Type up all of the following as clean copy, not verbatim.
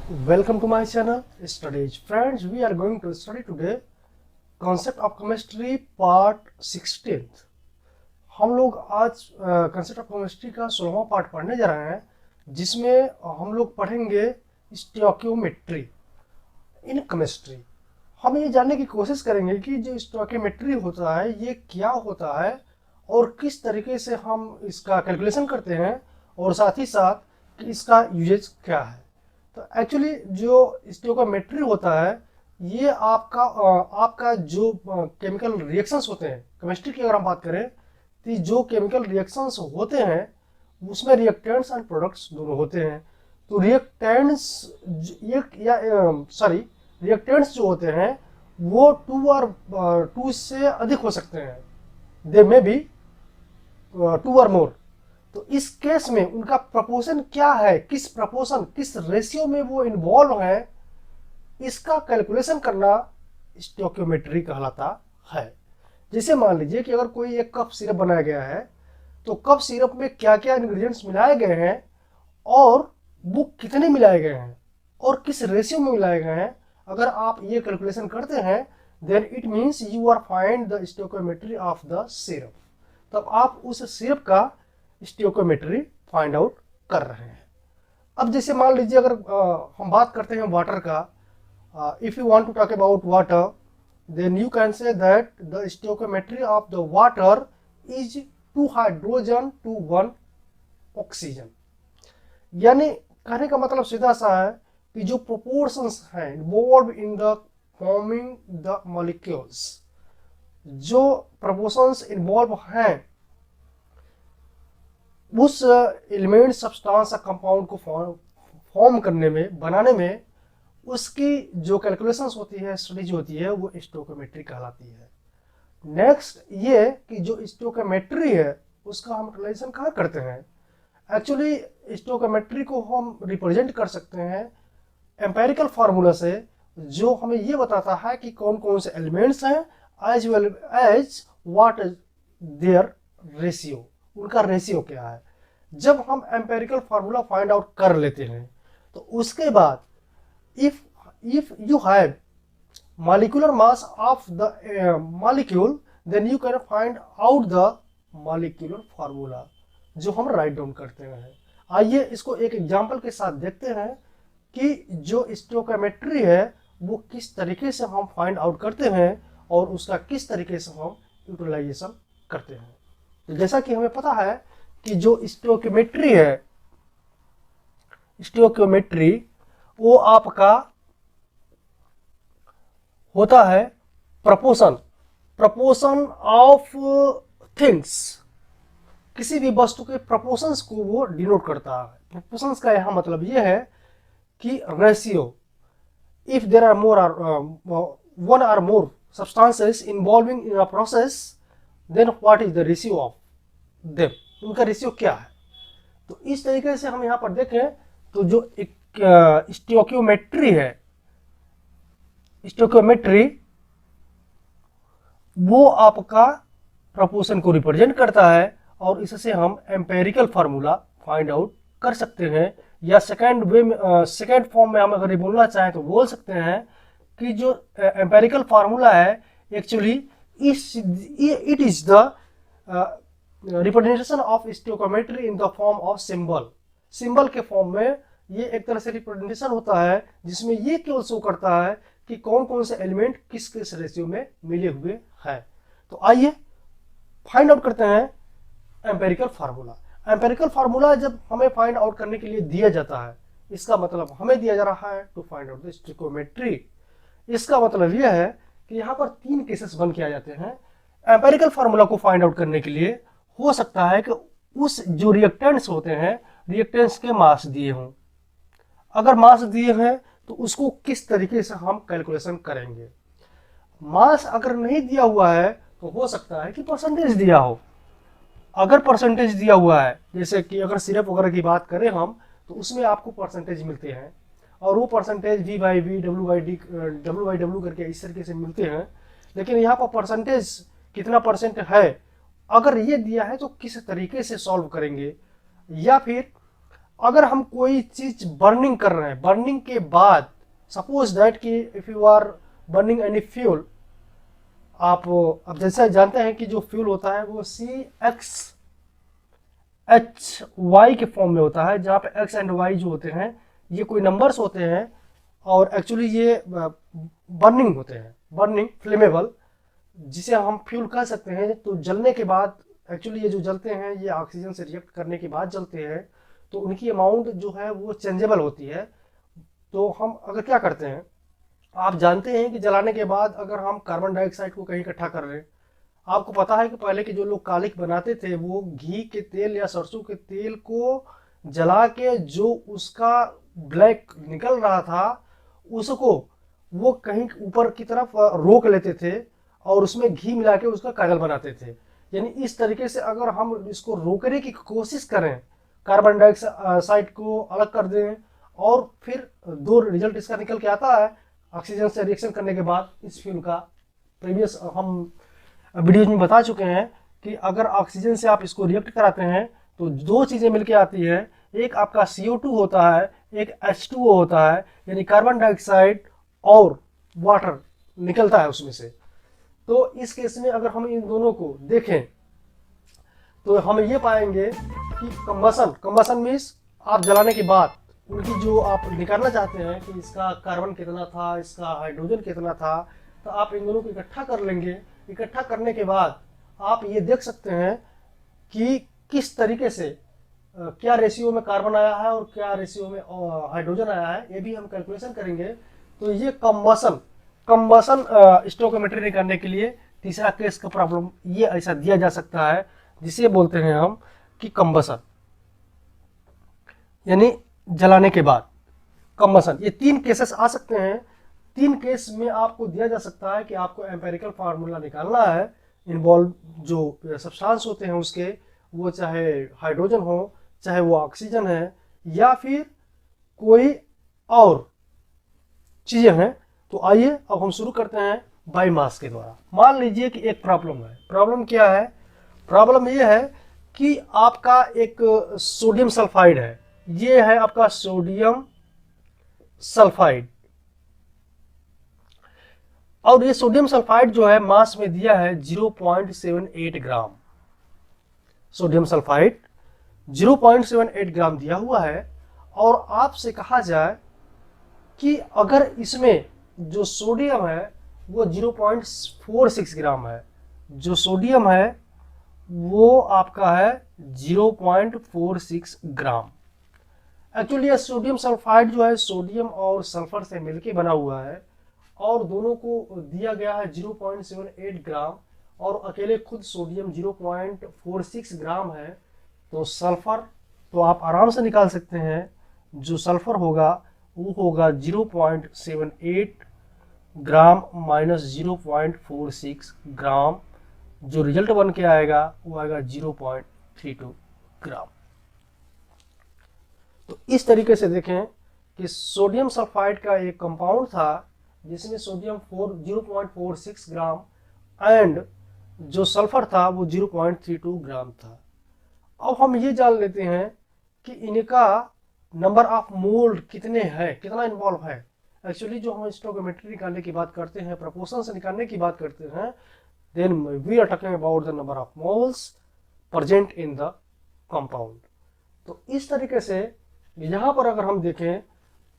Welcome to my channel Studies. Friends, we are going to study today concept of chemistry part 16th. हम लोग आज concept of chemistry का 16वां part पढ़ने जा रहे हैं, जिसमें हम लोग पढ़ेंगे स्टोइकियोमेट्री इन केमिस्ट्री। हम ये जानने की कोशिश करेंगे कि जो स्टोइकियोमेट्री होता है ये क्या होता है और किस तरीके से हम इसका कैलकुलेशन करते हैं, और साथ ही साथ इसका यूजेज क्या है। तो एक्चुअली जो स्टोइकियोमेट्री होता है ये आपका जो केमिकल रिएक्शंस होते हैं, केमिस्ट्री की अगर हम बात करें तो जो केमिकल रिएक्शंस होते हैं उसमें रिएक्टेंट्स एंड प्रोडक्ट्स दोनों होते हैं। तो रिएक्टेंट्स जो होते हैं वो टू से अधिक हो सकते हैं, दे मे बी 2 और मोर। तो इस केस में उनका प्रपोर्शन क्या है, किस रेशियो में वो इन्वॉल्व है, इसका कैलकुलेशन करना स्टोइकियोमेट्री कहलाता है। जैसे मान लीजिए कि अगर कोई एक कप सिरप बनाया गया है तो कप सिरप में क्या क्या इंग्रेडिएंट्स मिलाए गए हैं और वो कितने मिलाए गए हैं और किस रेशियो में मिलाए गए हैं, अगर आप ये कैलकुलेशन करते हैं then it means you are find the stoichiometry of the syrup. तब आप उस सिरप का स्टोइकियोमेट्री फाइंड आउट कर रहे हैं। अब जैसे मान लीजिए अगर हम बात करते हैं वाटर का, if you want to talk about water then you can say that the stoichiometry of the water is 2 hydrogen to 1 oxygen. यानी कहने का मतलब सीधा सा है कि जो प्रोपोर्शंस हैं involve in the forming the molecules, जो प्रोपोर्शंस इन्वॉल्व हैं उस एलिमेंट सब्सटेंस या कंपाउंड को फॉर्म करने में, बनाने में, उसकी जो कैलकुलेशंस होती है, स्टडीज होती है, वो स्टोइकियोमेट्री कहलाती है। नेक्स्ट ये कि जो स्टोइकियोमेट्री है उसका हम रिलेशन कहाँ करते हैं। एक्चुअली स्टोइकियोमेट्री को हम रिप्रेजेंट कर सकते हैं एम्पेरिकल फार्मूला से, जो हमें ये बताता है कि कौन कौन से एलिमेंट्स हैं as well as what is their ratio, उनका रेशियो क्या है। जब हम एम्पेरिकल फार्मूला फाइंड आउट कर लेते हैं तो उसके बाद if you have molecular mass of the molecule then you can find out the molecular formula, जो हम राइट डाउन करते हैं। आइए इसको एक एग्जांपल के साथ देखते हैं कि जो स्टोइकियोमेट्री है वो किस तरीके से हम फाइंड आउट करते हैं और उसका किस तरीके से हम यूटिलाइजेशन करते हैं। तो जैसा कि हमें पता है कि जो स्टोइकियोमेट्री है, स्टोइकियोमेट्री वो आपका होता है प्रपोर्शन ऑफ थिंग्स। किसी भी वस्तु के प्रपोर्शंस को वो डिनोट करता है। प्रपोर्शंस का यहाँ मतलब ये है कि ratio, if there are more one or more substances involving in a process then what is the ratio of them, उनका रेशियो क्या है। तो इस तरीके से हम यहाँ पर देखें तो जो एक स्टोइकियोमेट्री है, स्टोइकियोमेट्री वो आपका प्रपोर्शन को रिप्रेजेंट करता है और इससे हम एम्पेरिकल फार्मूला फाइंड आउट कर सकते हैं। या सेकेंड फॉर्म में हम अगर ये बोलना चाहें तो बोल सकते हैं कि जो एम्पेरिकल फार्मूला है actually it is the representation of stoichiometry in the form of symbol के फॉर्म में। ये एक तरह से रिप्रेजेंटेशन होता है जिसमें ये केवल शो करता है कि कौन कौन से एलिमेंट किस किस रेशियो में मिले हुए हैं। तो आइए फाइंड आउट करते हैं एम्पेरिकल फार्मूला। एम्पेरिकल फार्मूला जब हमें फाइंड आउट करने के लिए दिया जाता है, इसका मतलब हमें दिया जा रहा है to find out the stoichiometry. इसका मतलब यह है कि यहाँ पर 3 केसेस बन के आ जाते हैं। एम्पेरिकल फार्मूला को फाइंड आउट करने के लिए हो सकता है कि उस जो रिएक्टेंट्स होते हैं, रिएक्टेंट्स के मास दिए हों। अगर मास दिए हैं तो उसको किस तरीके से हम कैलकुलेशन करेंगे। मास अगर नहीं दिया हुआ है तो हो सकता है कि परसेंटेज दिया हो। अगर परसेंटेज दिया हुआ है, जैसे कि अगर सिरप वगैरह की बात करें हम, तो उसमें आपको परसेंटेज मिलते हैं और वो परसेंटेज V/V W/W करके इस तरीके से मिलते हैं। लेकिन यहाँ पर परसेंटेज कितना परसेंट है, अगर ये दिया है तो किस तरीके से सॉल्व करेंगे, या फिर अगर हम कोई चीज बर्निंग कर रहे हैं, बर्निंग के बाद सपोज दैट कि if you are burning any fuel, आप अब जैसा जानते हैं कि जो फ्यूल होता है वो CXHY के फॉर्म में होता है, जहाँ पे X एंड Y जो होते हैं ये कोई नंबर्स होते हैं और एक्चुअली ये बर्निंग होते हैं, बर्निंग फ्लेमेबल, जिसे हम फ्यूल कह सकते हैं। तो जलने के बाद एक्चुअली ये जो जलते हैं ये ऑक्सीजन से रिएक्ट करने के बाद जलते हैं, तो उनकी अमाउंट जो है वो चेंजेबल होती है। तो हम अगर क्या करते हैं, आप जानते हैं कि जलाने के बाद अगर हम कार्बन डाइऑक्साइड को कहीं इकट्ठा कर रहे हैं, आपको पता है कि पहले के जो लोग कालिख बनाते थे वो घी के तेल या सरसों के तेल को जला के जो उसका ब्लैक निकल रहा था उसको वो कहीं ऊपर की तरफ रोक लेते थे और उसमें घी मिला के उसका काजल बनाते थे। यानी इस तरीके से अगर हम इसको रोकने की कोशिश करें, कार्बन डाइऑक्साइड को अलग कर दें, और फिर दो रिजल्ट इसका निकल के आता है ऑक्सीजन से रिएक्शन करने के बाद इस फ्यूल का। प्रीवियस हम वीडियोज में बता चुके हैं कि अगर ऑक्सीजन से आप इसको रिएक्ट कराते हैं तो दो चीजें मिलके आती है, एक आपका CO2 होता है, एक H2O होता है, यानी कार्बन डाइऑक्साइड और वाटर निकलता है उसमें से। तो इस केस में अगर हम इन दोनों को देखें तो हम ये पाएंगे कि कंबसन मीन्स आप जलाने के बाद उनकी जो आप निकालना चाहते हैं कि इसका कार्बन कितना था, इसका हाइड्रोजन कितना था, तो आप इन दोनों को इकट्ठा कर लेंगे। इकट्ठा करने के बाद आप ये देख सकते हैं कि किस तरीके से क्या रेशियो में कार्बन आया है और क्या रेशियो में हाइड्रोजन आया है, ये भी हम कैलकुलेशन करेंगे। तो ये कंबसन स्टोइकियोमेट्री निकालने के लिए तीसरा केस का प्रॉब्लम ये ऐसा दिया जा सकता है, जिसे बोलते हैं हम कि कंबसन, यानी जलाने के बाद कंबसन। ये तीन केसेस आ सकते हैं। तीन केस में आपको दिया जा सकता है कि आपको एम्पेरिकल फार्मूला निकालना है, इन्वॉल्व जो सब्सटेंस होते हैं उसके, वो चाहे हाइड्रोजन हो, चाहे वो ऑक्सीजन है, या फिर कोई और चीजें हैं। तो आइए अब हम शुरू करते हैं बाई मास के द्वारा। मान लीजिए कि एक प्रॉब्लम है। प्रॉब्लम क्या है? प्रॉब्लम ये है कि आपका एक सोडियम सल्फाइड है, ये है आपका सोडियम सल्फाइड, और ये सोडियम सल्फाइड जो है मास में दिया है 0.78 ग्राम। सोडियम सल्फाइड 0.78 ग्राम दिया हुआ है, और आपसे कहा जाए कि अगर इसमें जो सोडियम है वो 0.46 ग्राम है, जो सोडियम है वो आपका है 0.46 ग्राम। एक्चुअली ये सोडियम सल्फाइड जो है सोडियम और सल्फर से मिलके बना हुआ है, और दोनों को दिया गया है 0.78 ग्राम, और अकेले खुद सोडियम 0.46 ग्राम है। तो सल्फर तो आप आराम से निकाल सकते हैं, जो सल्फर होगा वो होगा 0.78 ग्राम माइनस 0.46 ग्राम, जो रिजल्ट बन के आएगा वो आएगा 0.32 ग्राम। तो इस तरीके से देखें कि सोडियम सल्फाइड का एक कंपाउंड था जिसमें सोडियम 0.46 ग्राम एंड जो सल्फर था वो 0.32 ग्राम था। अब हम ये जान लेते हैं कि इनका नंबर ऑफ मोल कितने हैं, कितना इन्वॉल्व है। एक्चुअली जो हम स्टोइकियोमेट्री निकालने की बात करते हैं, प्रोपोर्शन से निकालने की बात करते हैं, then we are talking about the number of moles present in the compound. तो इस तरीके से यहाँ पर अगर हम देखें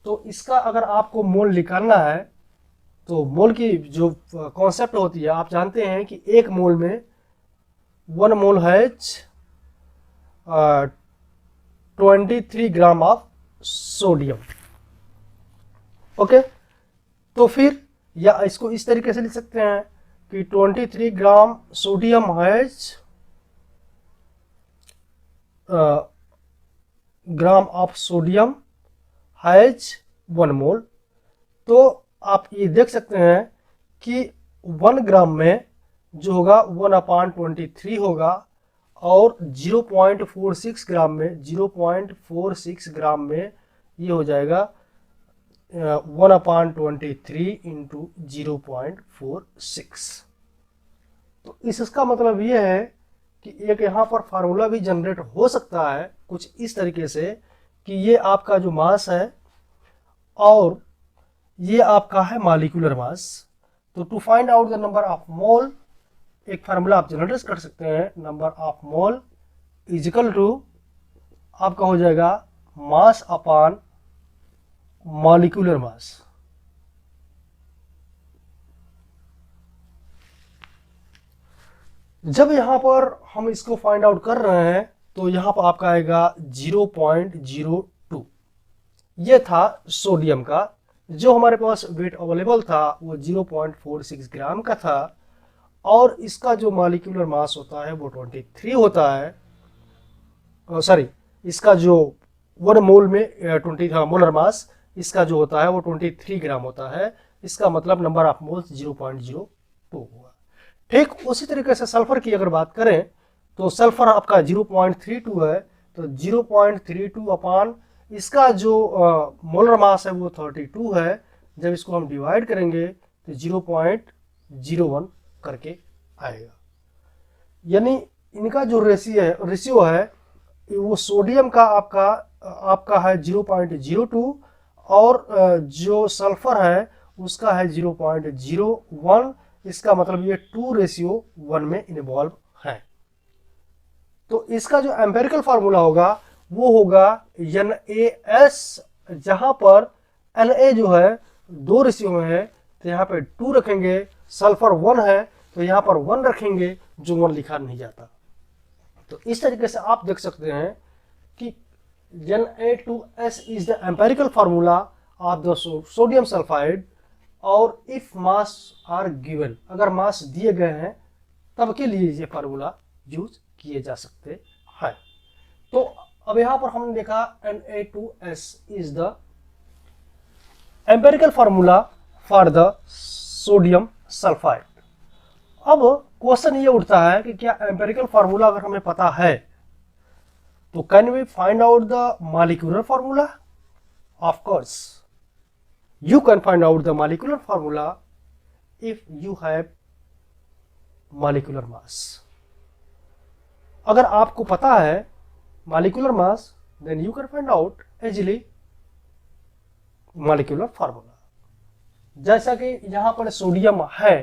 तो इसका अगर आपको मोल निकालना है तो मोल की जो कॉन्सेप्ट होती है, आप जानते हैं कि एक मोल में 1 मोल है 23 ग्राम ऑफ सोडियम। ओके, तो फिर या इसको इस तरीके से लिख सकते हैं कि 23 ग्राम सोडियम है ग्राम ऑफ सोडियम हैज 1 मोल। तो आप ये देख सकते हैं कि 1 ग्राम में जो होगा 1/23 होगा, और 0.46 ग्राम में 0.46 ग्राम में ये हो जाएगा 1/23 इंटू 0.46। तो इसका मतलब ये है कि एक यहाँ पर फार्मूला भी जनरेट हो सकता है कुछ इस तरीके से कि ये आपका जो मास है और ये आपका है मॉलिक्यूलर मास। तो to find out the number of mole एक फार्मूला आप जनरेट कर सकते हैं, number of mole is equal to आपका हो जाएगा मास अपॉन मॉलिक्यूलर मास। जब यहां पर हम इसको फाइंड आउट कर रहे हैं तो यहां पर आपका आएगा 0.02। ये था सोडियम का, जो हमारे पास वेट अवेलेबल था वो 0.46 ग्राम का था, और इसका जो मॉलिक्यूलर मास होता है वो 23 होता है। सॉरी, इसका जो 1 मोल में 20 मोलर मास इसका जो होता है वो 23 ग्राम होता है। इसका मतलब नंबर ऑफ मोल्स 0.02 हुआ। ठीक उसी तरीके से सल्फर की अगर बात करें तो सल्फर आपका 0.32 है, तो 0.32 अपान इसका जो मोलर मास है वो 32 है। जब इसको हम डिवाइड करेंगे तो 0.01 करके आएगा। यानी इनका जो रेशियो है वो सोडियम का आपका है 0.02 और जो सल्फर है उसका है 0.01। इसका मतलब ये 2:1 में इन्वॉल्व है। तो इसका जो एम्पेरिकल फार्मूला होगा वो होगा NaS, जहां पर Na जो है 2 रेशियो में है तो यहाँ पे 2 रखेंगे, सल्फर 1 है तो यहाँ पर 1 रखेंगे, जो 1 लिखा नहीं जाता। तो इस तरीके से आप देख सकते हैं कि Na2S is the empirical formula of the sodium sulphide. और इफ मास आर गिवन, अगर मास दिए गए हैं तब के लिए ये फार्मूला यूज किए जा सकते हैं। तो अब यहां पर हमने देखा Na2S is the empirical formula for the sodium sulphide. अब क्वेश्चन ये उठता है कि क्या एम्पेरिकल फार्मूला अगर हमें पता है तो can we find out the molecular formula? Of course you can find out the molecular formula if you have molecular mass। अगर आपको पता है molecular mass then you can find out easily molecular formula। जैसा कि यहां पर sodium है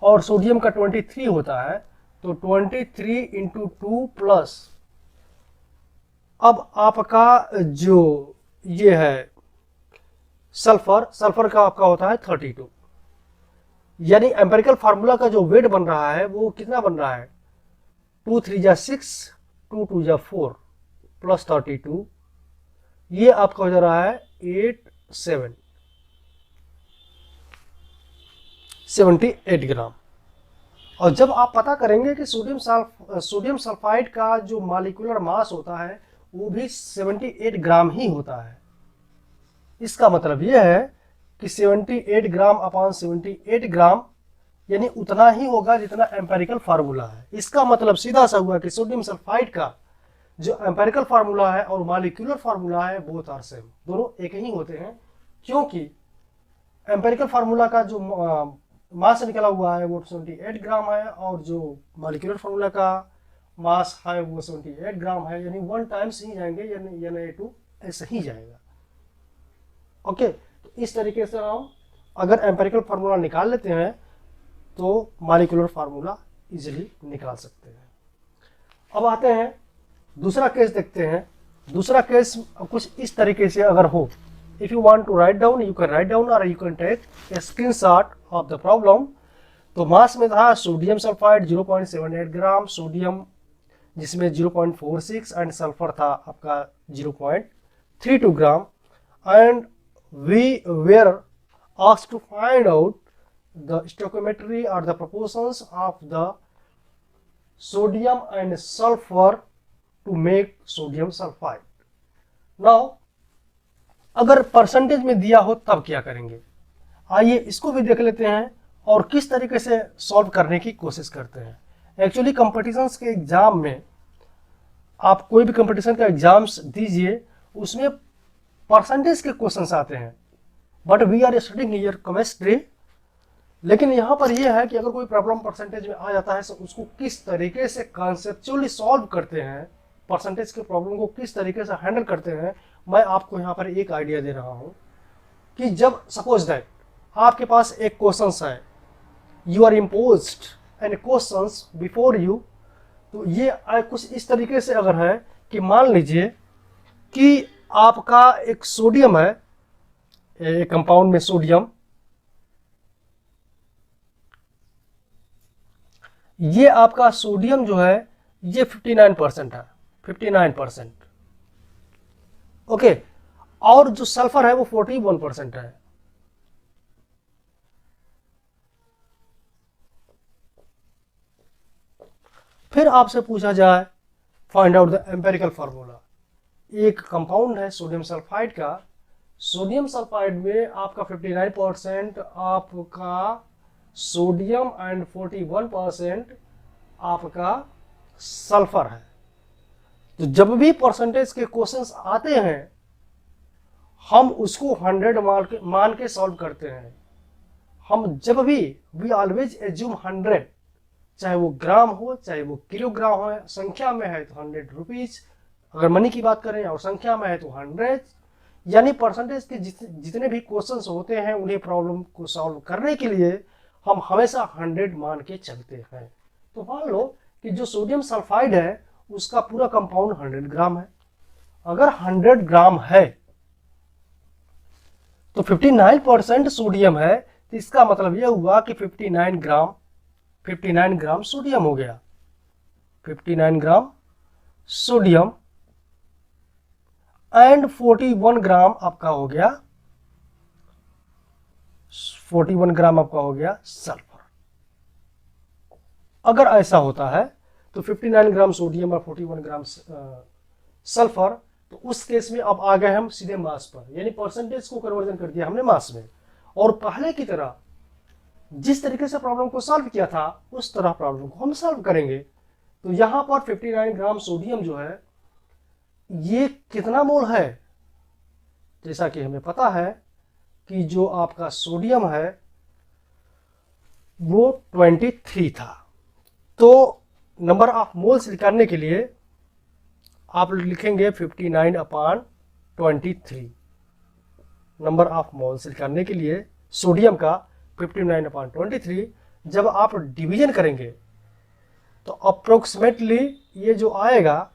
और सोडियम का 23 होता है, तो 23 इंटू 2 प्लस अब आपका जो ये है सल्फर का आपका होता है 32। यानी एम्पेरिकल फार्मूला का जो वेट बन रहा है वो कितना बन रहा है? 2 3 जा 6, 2 2 जा 4 प्लस 32, ये आपका हो जा रहा है 78 ग्राम। और जब आप पता करेंगे कि सोडियम सल्फाइड का जो मॉलिक्यूलर मास होता है वो भी 78 ग्राम ही होता है। इसका मतलब यह है कि 78 ग्राम अपान 78 ग्राम यानी उतना ही होगा जितना एम्पेरिकल फार्मूला है। इसका मतलब सीधा सा हुआ कि सोडियम सल्फाइड का जो एम्पेरिकल फार्मूला है और मॉलिक्यूलर फार्मूला है बोथ आर सेम, दोनों एक ही होते हैं, क्योंकि एम्पेरिकल फार्मूला का जो मास निकला हुआ है वो 78 ग्राम है और जो मॉलिक्यूलर फार्मूला का मास है वो 78 ग्राम है। यानी 1 टाइम्स ही जाएंगे, यानी Na2S ही जाएगा। ओके, तो इस तरीके से हम अगर एम्पेरिकल फार्मूला निकाल लेते हैं तो मॉलिक्यूलर फार्मूला इजीली निकाल सकते हैं। अब आते हैं दूसरा केस देखते हैं। दूसरा केस कुछ इस तरीके से अगर हो, if you want to write down you can write down और you can take a screenshot of the problem. तो मास में था सोडियम सल्फाइड 0.78 ग्राम, सोडियम जिसमें 0.46 एंड सल्फर था आपका 0.32 ग्राम, and we were asked to find out the stoichiometry or the proportions of the sodium and sulfur to make sodium sulfide। now अगर percentage में दिया हो तब क्या करेंगे, आइए इसको भी देख लेते हैं और किस तरीके से सॉल्व करने की कोशिश करते हैं। एक्चुअली कंपटीशंस के एग्जाम में आप कोई भी कंपटीशन का एग्जाम्स दीजिए, उसमें परसेंटेज के क्वेश्चंस आते हैं, but we are studying here chemistry. लेकिन यहाँ पर यह है कि अगर कोई प्रॉब्लम परसेंटेज में आ जाता है तो उसको किस तरीके से कॉन्सेप्चुअली सॉल्व करते हैं परसेंटेज के प्रॉब्लम को किस तरीके से हैंडल करते हैं, मैं आपको यहाँ पर एक आइडिया दे रहा हूँ कि जब सपोज दैट आपके पास एक क्वेश्चन है, you are imposed and questions before you, तो ये कुछ इस तरीके से अगर है कि मान लीजिए कि आपका एक सोडियम है, एक कंपाउंड में सोडियम, ये आपका सोडियम जो है ये 59% है, 59%, ओके, और जो सल्फर है वो 41% है। फिर आपसे पूछा जाए find out the empirical formula. एक कंपाउंड है सोडियम सल्फाइड का, सोडियम सल्फाइड में आपका 59% आपका सोडियम एंड 41% आपका सल्फर है। तो जब भी परसेंटेज के क्वेश्चंस आते हैं हम उसको 100 मान के सॉल्व करते हैं। हम जब भी वी ऑलवेज एज्यूम 100, चाहे वो ग्राम हो चाहे वो किलोग्राम हो, संख्या में है तो 100 रुपीज, अगर मनी की बात करें और संख्या में है तो 100, यानी परसेंटेज के जितने भी क्वेश्चंस होते हैं उन्हें प्रॉब्लम को सॉल्व करने के लिए हम हमेशा 100 मान के चलते हैं। तो मान लो कि जो सोडियम सल्फाइड है उसका पूरा कंपाउंड 100 ग्राम है। अगर 100 ग्राम है तो 59% सोडियम है, तो इसका मतलब यह हुआ कि 59 ग्राम सोडियम हो गया, 59 ग्राम सोडियम एंड 41 ग्राम आपका हो गया, 41 ग्राम आपका हो गया सल्फर। अगर ऐसा होता है तो 59 ग्राम सोडियम और 41 ग्राम सल्फर, तो उस केस में अब आ गए हम सीधे मास पर, यानी परसेंटेज को कन्वर्जन कर दिया हमने मास में, और पहले की तरह जिस तरीके से प्रॉब्लम को सॉल्व किया था उस तरह प्रॉब्लम को हम सॉल्व करेंगे। तो यहां पर 59 ग्राम सोडियम जो है ये कितना मोल है, जैसा कि हमें पता है कि जो आपका सोडियम है वो 23 था। तो नंबर ऑफ मोल्स निकालने के लिए आप लिखेंगे 59/23। नंबर ऑफ मोल्स निकालने के लिए सोडियम का 59/23, जब आप डिवीजन करेंगे तो अप्रोक्सीमेटली ये जो आएगा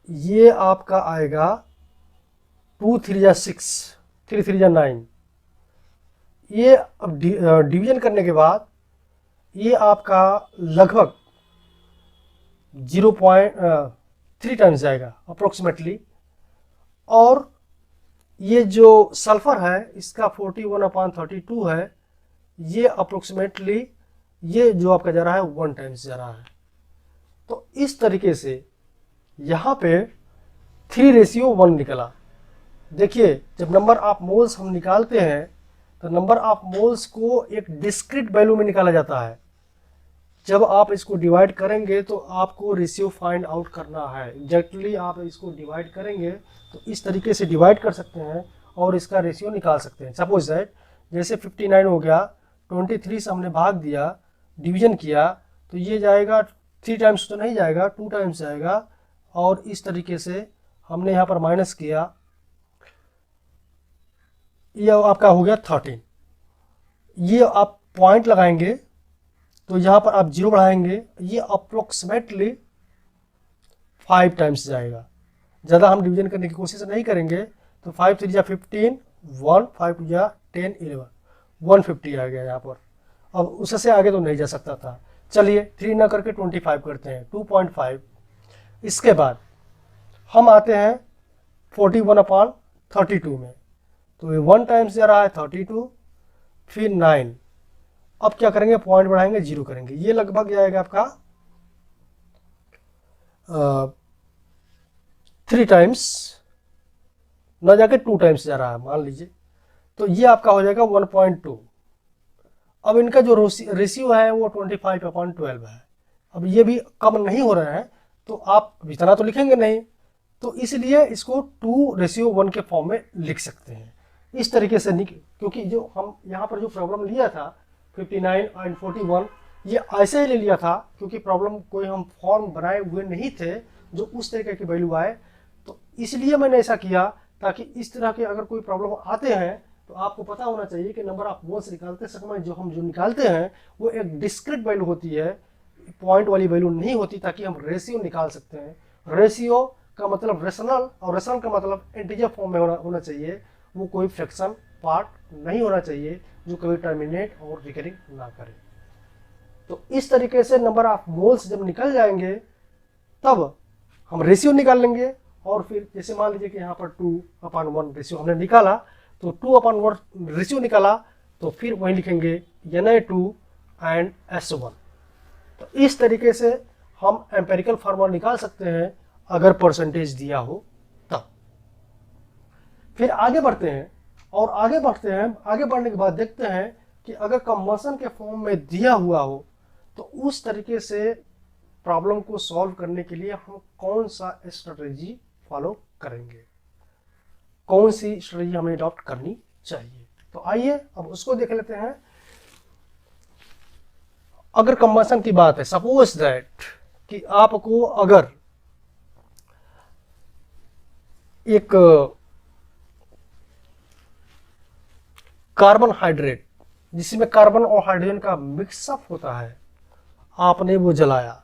ये आपका आएगा 2 3 6, 3 3 9। ये अब डिवीजन करने के बाद ये आपका लगभग 0.3 टाइम्स जाएगा अप्रोक्सीमेटली, और ये जो सल्फर है इसका 41/32 है, ये अप्रोक्सीमेटली ये जो आपका जा रहा है 1 टाइम्स जा रहा है। तो इस तरीके से यहाँ पे 3:1 निकला। देखिए जब नंबर ऑफ मोल्स हम निकालते हैं तो नंबर ऑफ मोल्स को एक डिस्क्रीट वैल्यू में निकाला जाता है। जब आप इसको डिवाइड करेंगे तो आपको रेशियो फाइंड आउट करना है। एग्जैक्टली आप इसको डिवाइड करेंगे तो इस तरीके से डिवाइड कर सकते हैं और इसका रेशियो निकाल सकते हैं। सपोज दैट जैसे 59 हो गया, 23 से हमने भाग दिया, डिवीजन किया, तो ये जाएगा 3 टाइम्स तो नहीं जाएगा, 2 टाइम्स जाएगा, और इस तरीके से हमने यहाँ पर माइनस किया, ये आपका हो गया 13। ये आप पॉइंट लगाएंगे तो यहाँ पर आप 0 बढ़ाएंगे, ये अप्रोक्सीमेटली 5 टाइम्स जाएगा। ज़्यादा हम डिवीजन करने की कोशिश नहीं करेंगे। तो 5 3 15, 1 5 2 10 11, 150 आ गया यहाँ पर। अब उससे आगे तो नहीं जा सकता था। चलिए 3 ना करके 25 करते हैं, 2.5। इसके बाद हम आते हैं 41/32 में, तो ये 1 टाइम्स जा रहा है 32, फिर 9। अब क्या करेंगे, पॉइंट बढ़ाएंगे, 0 करेंगे, ये लगभग जाएगा आपका 3 टाइम्स, ना जाके 2 टाइम्स जा रहा है मान लीजिए, तो ये आपका हो जाएगा 1.2। अब इनका जो रेशियो है वो 25/12 है। अब ये भी कम नहीं हो रहे हैं, तो आप इतना तो लिखेंगे नहीं, तो इसलिए इसको 2:1 के फॉर्म में लिख सकते हैं। इस तरीके से क्योंकि जो हम यहाँ पर जो प्रॉब्लम लिया था 59 एंड 41, ये ऐसे ही ले लिया था क्योंकि प्रॉब्लम कोई हम फॉर्म बनाए हुए नहीं थे, जो उस तरीके की वैल्यू आए। तो इसलिए मैंने ऐसा किया ताकि इस तरह के अगर कोई प्रॉब्लम आते हैं तो आपको पता होना चाहिए कि नंबर ऑफ मोल्स निकालते समय जो निकालते हैं वो एक डिस्क्रीट वैल्यू होती है, पॉइंट वाली वैल्यू नहीं होती, ताकि हम रेशियो निकाल सकते हैं। रेशियो का मतलब रेशनल, और रेशनल का मतलब इंटीजर फॉर्म में होना चाहिए, वो कोई फ्रैक्शन पार्ट नहीं होना चाहिए जो कभी टर्मिनेट और रिकरिंग ना करे। तो इस तरीके से नंबर ऑफ मोल्स जब निकल जाएंगे तब हम रेशियो निकाल लेंगे। और फिर जैसे मान लीजिए कि यहाँ पर 2/1 रेशियो हमने निकाला, तो 2/1 रेशियो निकाला, तो फिर वहीं लिखेंगे Na2 एंड S1। तो इस तरीके से हम एम्पेरिकल फार्मूला निकाल सकते हैं अगर परसेंटेज दिया हो तब। फिर आगे बढ़ते हैं, और आगे बढ़ने के बाद देखते हैं कि अगर कंबशन के फॉर्म में दिया हुआ हो तो उस तरीके से प्रॉब्लम को सॉल्व करने के लिए हम कौन सा स्ट्रेटजी फॉलो करेंगे, कौन सी स्ट्रेटजी हमें अडॉप्ट करनी चाहिए। तो आइए अब उसको देख लेते हैं। अगर कंबशन की बात है, सपोज दैट कि आपको अगर एक कार्बन हाइड्रेट जिसमें कार्बन और हाइड्रोजन का मिक्सअप होता है, आपने वो जलाया,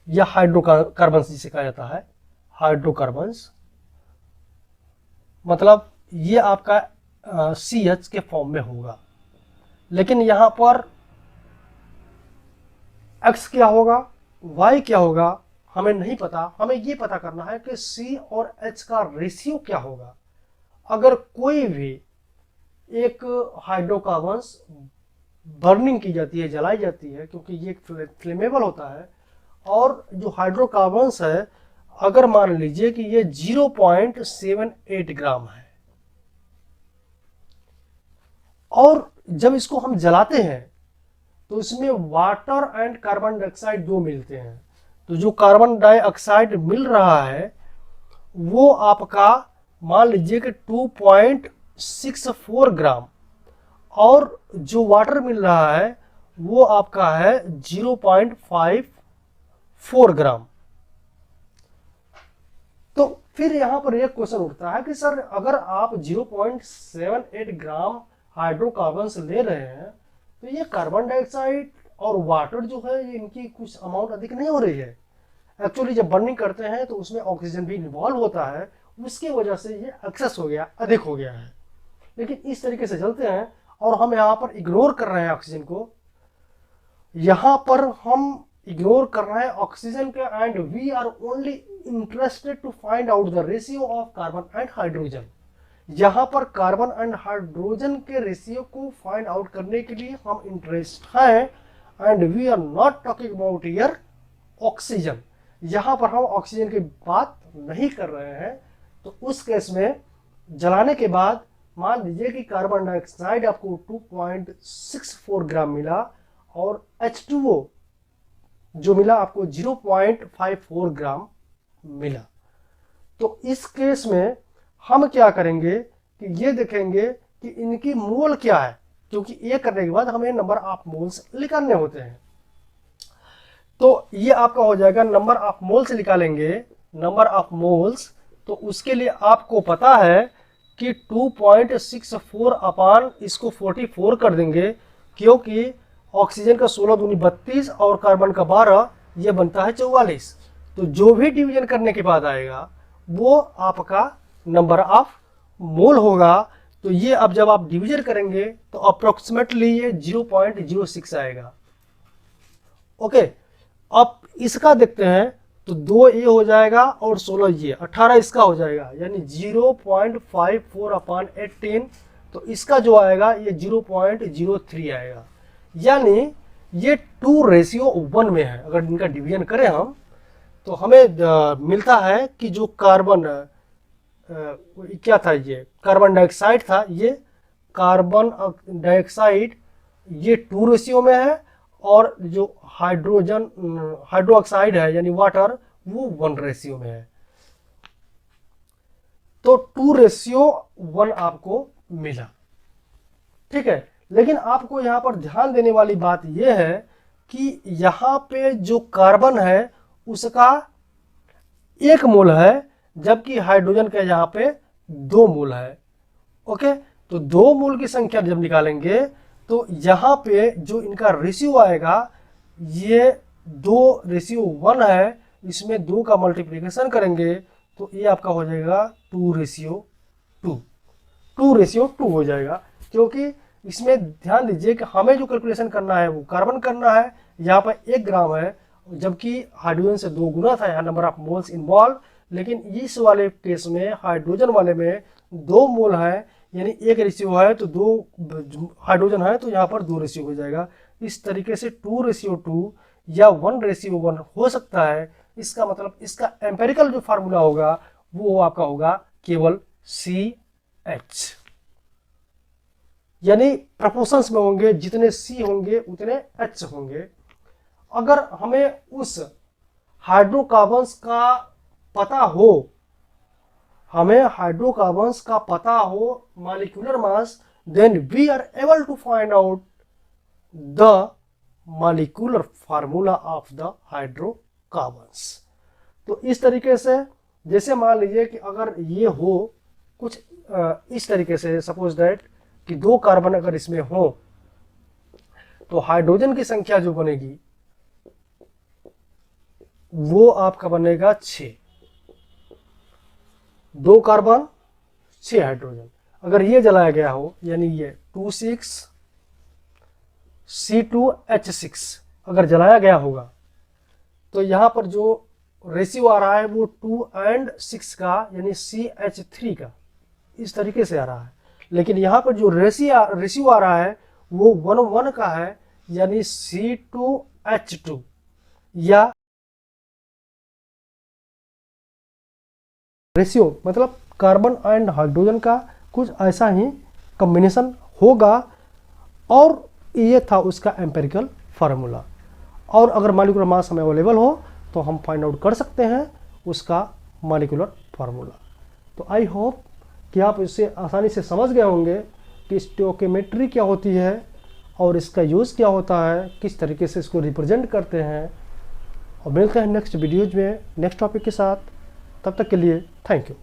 या हाइड्रोकार्बन जिसे कहा जाता है, हाइड्रोकार्बन्स, मतलब ये आपका CH के फॉर्म में होगा। लेकिन यहां पर X क्या होगा, Y क्या होगा, हमें नहीं पता। हमें ये पता करना है कि C और H का रेशियो क्या होगा। अगर कोई भी एक हाइड्रोकार्बन्स बर्निंग की जाती है, जलाई जाती है, क्योंकि ये फ्लेमेबल होता है, और जो हाइड्रोकार्बन्स है अगर मान लीजिए कि ये 0.78 ग्राम है, और जब इसको हम जलाते हैं तो इसमें वाटर एंड कार्बन डाइऑक्साइड दो मिलते हैं। तो जो कार्बन डाइऑक्साइड मिल रहा है वो आपका मान लीजिए कि 2.64 ग्राम, और जो वाटर मिल रहा है वो आपका है 0.54 ग्राम। तो फिर यहां पर एक क्वेश्चन उठता है कि सर अगर आप 0.78 ग्राम हाइड्रोकार्बन्स ले रहे हैं तो ये कार्बन डाइऑक्साइड और वाटर जो है ये इनकी कुछ अमाउंट अधिक नहीं हो रही है। एक्चुअली जब बर्निंग करते हैं तो उसमें ऑक्सीजन भी इन्वॉल्व होता है, उसकी वजह से ये एक्सेस हो गया, अधिक हो गया है। लेकिन इस तरीके से चलते हैं और हम यहाँ पर इग्नोर कर रहे हैं ऑक्सीजन को, यहाँ पर हम इग्नोर कर रहे हैं ऑक्सीजन के, and we are only interested to find out the ratio of carbon and hydrogen. यहाँ पर कार्बन एंड हाइड्रोजन के रेशियो को फाइंड आउट करने के लिए हम इंटरेस्ट हैं, and we are not talking about here oxygen. यहाँ पर हम ऑक्सीजन की बात नहीं कर रहे हैं। तो उस केस में जलाने के बाद मान लीजिए कि कार्बन डाइऑक्साइड आपको 2.64 ग्राम मिला और H2O जो मिला आपको 0.54 ग्राम मिला। तो इस केस में हम क्या करेंगे कि ये देखेंगे कि इनकी मोल क्या है, क्योंकि ये करने के बाद हमें नंबर ऑफ मोल्स निकालने होते हैं। तो ये आपका हो जाएगा नंबर ऑफ मोल्स निकालेंगे, नंबर ऑफ मोल्स। तो उसके लिए आपको पता है कि 2.64 अपान इसको 44 कर देंगे, क्योंकि ऑक्सीजन का 16 दूनी 32 और कार्बन का 12, ये बनता है 44। तो जो भी डिवीजन करने के बाद आएगा वो आपका नंबर ऑफ मोल होगा। तो ये अब जब आप डिवीजन करेंगे तो अप्रोक्सीमेटली ये 0.06 आएगा। ओके, अब इसका देखते हैं तो 2 ये हो जाएगा और 16 ये 18 इसका हो जाएगा, यानी 0.54 अपान 18। तो इसका जो आएगा ये 0.03 आएगा, यानी ये 2:1 में है। अगर इनका डिवीजन करें हम तो हमें मिलता है कि जो कार्बन क्या था, ये कार्बन डाइऑक्साइड था, ये कार्बन डाइऑक्साइड ये 2 में है, और जो हाइड्रोक्साइड है यानी वाटर वो 1 में है। तो 2:1 आपको मिला, ठीक है। लेकिन आपको यहां पर ध्यान देने वाली बात यह है कि यहाँ पे जो कार्बन है उसका 1 मोल है, जबकि हाइड्रोजन का यहाँ पे 2 मोल है। ओके, तो 2 मोल की संख्या जब निकालेंगे तो यहाँ पे जो इनका रेशियो आएगा ये 2:1 है, इसमें 2 का मल्टीप्लिकेशन करेंगे तो ये आपका हो जाएगा 2:2, 2:2 हो जाएगा। क्योंकि इसमें ध्यान दीजिए कि हमें जो कैलकुलेशन करना है वो कार्बन करना है, यहाँ पर 1 ग्राम है, जबकि हाइड्रोजन से 2 गुना था यहाँ नंबर ऑफ मोल्स इन्वॉल्व, लेकिन इस वाले केस में हाइड्रोजन वाले में 2 मोल है, यानी 1 रेशियो है तो 2 हाइड्रोजन है तो यहाँ पर 2 रेशियो हो जाएगा। इस तरीके से 2:2 या 1:1 हो सकता है। इसका मतलब इसका एम्पेरिकल जो फार्मूला होगा वो आपका होगा केवल CH, यानी प्रपोर्शंस में होंगे, जितने C होंगे उतने H होंगे। अगर हमें उस हाइड्रोकार्बन्स का पता हो, हमें हाइड्रोकार्बन्स का पता हो molecular mass, then we are able to find out the molecular formula of the hydrocarbons. तो इस तरीके से, जैसे मान लीजिए कि अगर ये हो कुछ इस तरीके से, सपोज दैट कि 2 कार्बन अगर इसमें हो तो हाइड्रोजन की संख्या जो बनेगी वो आपका बनेगा 6, 2 कार्बन 6 हाइड्रोजन। अगर ये जलाया गया हो यानी ये 26C2H6 अगर जलाया गया होगा तो यहाँ पर जो रेशियो आ रहा है वो 2 और 6 का यानी CH3 का इस तरीके से आ रहा है। लेकिन यहाँ पर जो रेशियो आ रहा है वो 1:1 का है, यानी C2H2 या रेशियो मतलब कार्बन एंड हाइड्रोजन का कुछ ऐसा ही कॉम्बिनेशन होगा, और ये था उसका एम्पेरिकल फार्मूला। और अगर मॉलिक्यूलर मास हमें अवेलेबल हो तो हम फाइंड आउट कर सकते हैं उसका मॉलिक्यूलर फार्मूला। तो आई होप कि आप इससे आसानी से समझ गए होंगे कि स्टोइकियोमेट्री क्या होती है और इसका यूज़ क्या होता है, किस तरीके से इसको रिप्रेजेंट करते हैं। और मिलते हैं नेक्स्ट वीडियोज में नेक्स्ट टॉपिक के साथ। तब तक के लिए थैंक यू।